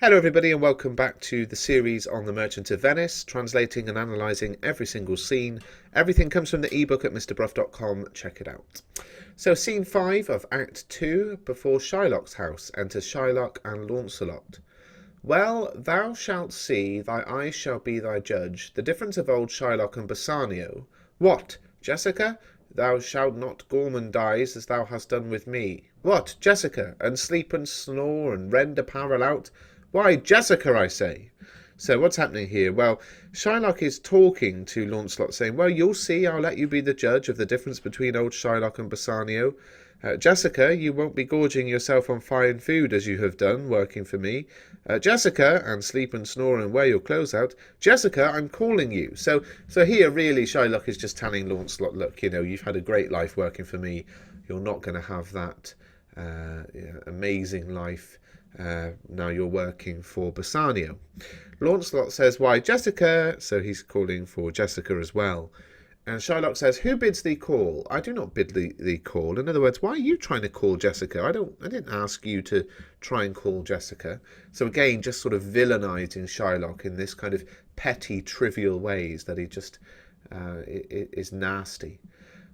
Hello everybody and welcome back to the series on the Merchant of Venice, translating and analysing every single scene. Everything comes from the ebook at mrbruff.com, check it out. So scene 5 of Act 2, before Shylock's house, enter Shylock and Launcelot. Well, thou shalt see, thy eyes shall be thy judge, the difference of old Shylock and Bassanio. What, Jessica? Thou shalt not gormandize as thou hast done with me. What, Jessica? And sleep and snore and rend apparel out? Why, Jessica, I say. So what's happening here? Well, Shylock is talking to Launcelot, saying, well, you'll see, I'll let you be the judge of the difference between old Shylock and Bassanio. Jessica, you won't be gorging yourself on fine food as you have done, working for me. Jessica, and sleep and snore and wear your clothes out. Jessica, I'm calling you. So here, really, Shylock is just telling Launcelot, look, you've had a great life working for me. You're not going to have that amazing life now you're working for Bassanio. Launcelot says, why, Jessica? So he's calling for Jessica as well. And Shylock says, who bids thee call? I do not bid thee call. In other words, why are you trying to call Jessica? I didn't ask you to try and call Jessica. So again, just sort of villainising Shylock in this kind of petty, trivial ways that he just is nasty.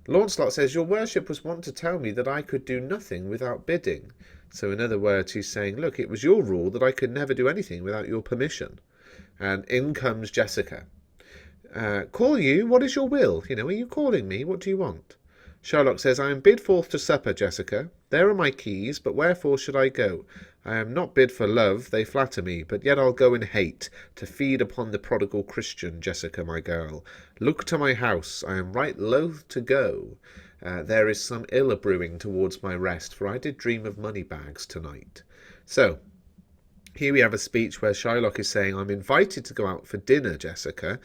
Launcelot says, your worship was wont to tell me that I could do nothing without bidding. So in other words, he's saying, look, it was your rule that I could never do anything without your permission. And in comes Jessica. Call you? What is your will? Are you calling me? What do you want? Shylock says, I am bid forth to supper, Jessica. There are my keys, but wherefore should I go? I am not bid for love, they flatter me, but yet I'll go in hate, to feed upon the prodigal Christian, Jessica, my girl. Look to my house, I am right loath to go. There is some ill a-brewing towards my rest, for I did dream of money bags tonight. So, here we have a speech where Shylock is saying, I'm invited to go out for dinner, Jessica.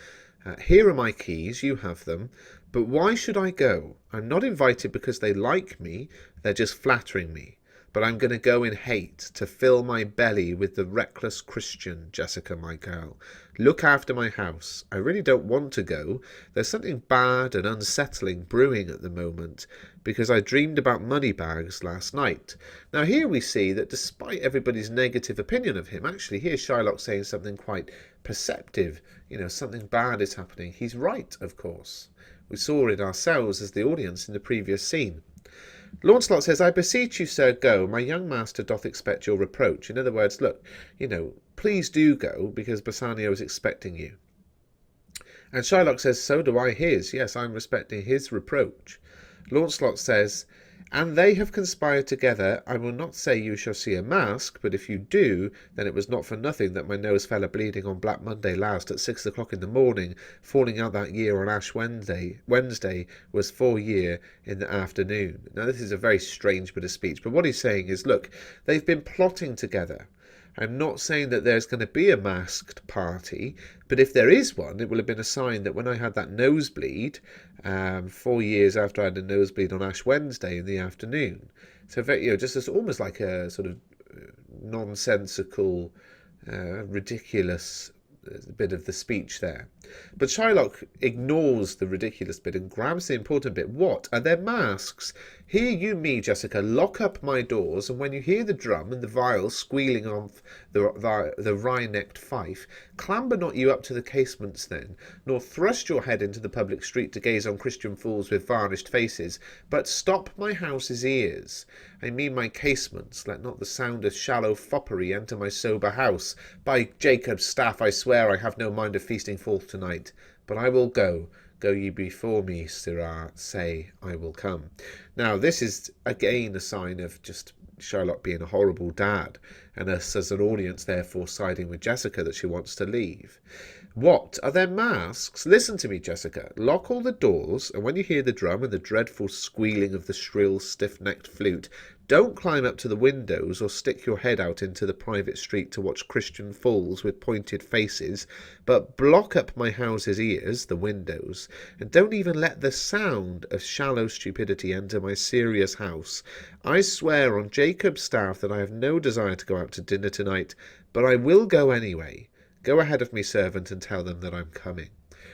Here are my keys, you have them. But why should I go? I'm not invited because they like me, they're just flattering me. But I'm going to go in hate, to fill my belly with the reckless Christian, Jessica, my girl. Look after my house. I really don't want to go. There's something bad and unsettling brewing at the moment, because I dreamed about money bags last night. Now here we see that despite everybody's negative opinion of him, actually here Shylock saying something quite perceptive. Something bad is happening. He's right, of course. We saw it ourselves as the audience in the previous scene. Launcelot says, I beseech you, sir, go. My young master doth expect your reproach. In other words, look, please do go, because Bassanio is expecting you. And Shylock says, so do I his. Yes, I'm respecting his reproach. Launcelot says, and they have conspired together. I will not say you shall see a mask, but if you do, then it was not for nothing that my nose fell a-bleeding on Black Monday last at 6 o'clock in the morning, falling out that year on Ash Wednesday. Wednesday was 4 year in the afternoon. Now this is a very strange bit of speech, but what he's saying is, look, they've been plotting together. I'm not saying that there's going to be a masked party, but if there is one, it will have been a sign that when I had that nosebleed, 4 years after I had a nosebleed on Ash Wednesday in the afternoon. So, just as almost like a sort of nonsensical, ridiculous bit of the speech there. But Shylock ignores the ridiculous bit and grabs the important bit. What? Are there masks? Hear you me, Jessica, lock up my doors, and when you hear the drum and the viol squealing off the wry-necked fife, clamber not you up to the casements then, nor thrust your head into the public street to gaze on Christian fools with varnished faces, but stop my house's ears. I mean my casements. Let not the sound of shallow foppery enter my sober house. By Jacob's staff I swear I have no mind of feasting forth tonight, but I will go. Go ye before me, sirrah, say, I will come. Now, this is, again, a sign of just Shylock being a horrible dad, and us as an audience, therefore, siding with Jessica that she wants to leave. What? Are there masks? Listen to me, Jessica. Lock all the doors, and when you hear the drum and the dreadful squealing of the shrill, stiff-necked flute, don't climb up to the windows or stick your head out into the private street to watch Christian fools with pointed faces, but block up my house's ears, the windows, and don't even let the sound of shallow stupidity enter my serious house. I swear on Jacob's staff that I have no desire to go out to dinner tonight, but I will go anyway. Go ahead of me, servant, and tell them that I'm coming.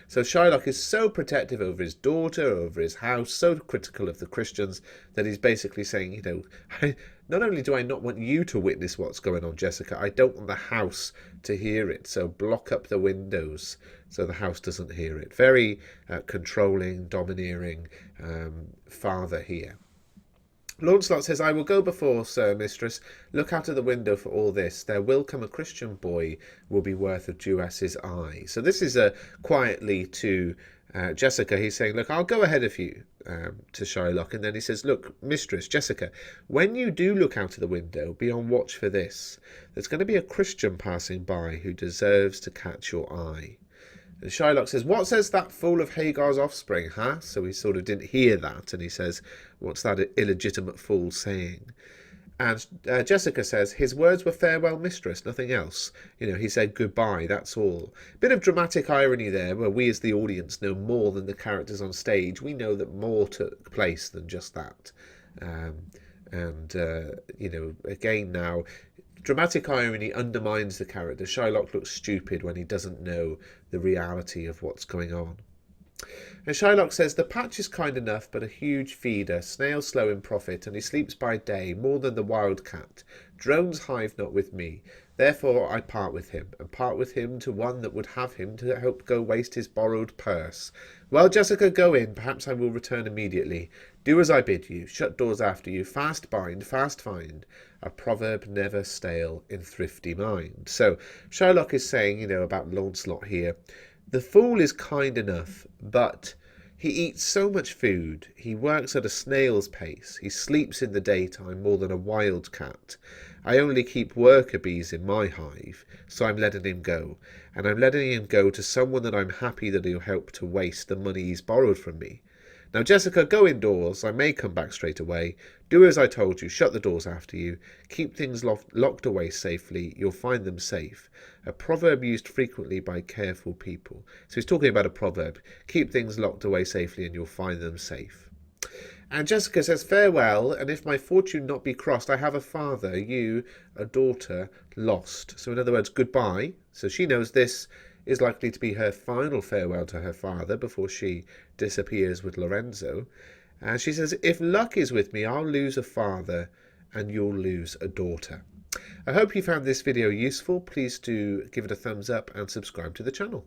So Shylock is so protective over his daughter, over his house, so critical of the Christians, that he's basically saying, not only do I not want you to witness what's going on, Jessica, I don't want the house to hear it. So block up the windows so the house doesn't hear it. Very controlling, domineering father here. Launcelot says, I will go before, sir, mistress. Look out of the window for all this. There will come a Christian boy, will be worth a Jewess's eye. So this is quietly to Jessica. He's saying, look, I'll go ahead of you to Shylock. And then he says, look, mistress, Jessica, when you do look out of the window, be on watch for this. There's going to be a Christian passing by who deserves to catch your eye. And Shylock says, what says that fool of Hagar's offspring, huh? So he sort of didn't hear that. And he says, what's that illegitimate fool saying? And Jessica says, his words were farewell, mistress, nothing else. You know, he said goodbye, that's all. Bit of dramatic irony there, where we as the audience know more than the characters on stage. We know that more took place than just that. You know, again now, dramatic irony undermines the character. Shylock looks stupid when he doesn't know the reality of what's going on. And Shylock says, the patch is kind enough, but a huge feeder, snail slow in profit, and he sleeps by day more than the wild cat. Drones hive not with me. Therefore I part with him, and part with him to one that would have him to help go waste his borrowed purse. Well, Jessica, go in. Perhaps I will return immediately. Do as I bid you. Shut doors after you. Fast bind, fast find. A proverb never stale in thrifty mind. So Shylock is saying, you know, about Launcelot here. The fool is kind enough, but he eats so much food, he works at a snail's pace, he sleeps in the daytime more than a wild cat. I only keep worker bees in my hive, so I'm letting him go. And I'm letting him go to someone that I'm happy that he'll help to waste the money he's borrowed from me. Now, Jessica, go indoors. I may come back straight away. Do as I told you. Shut the doors after you. Keep things locked away safely. You'll find them safe. A proverb used frequently by careful people. So he's talking about a proverb. Keep things locked away safely and you'll find them safe. And Jessica says, farewell, and if my fortune not be crossed, I have a father, you, a daughter, lost. So in other words, goodbye. So she knows this is likely to be her final farewell to her father before she disappears with Lorenzo. And she says, if luck is with me, I'll lose a father and you'll lose a daughter. I hope you found this video useful. Please do give it a thumbs up and subscribe to the channel.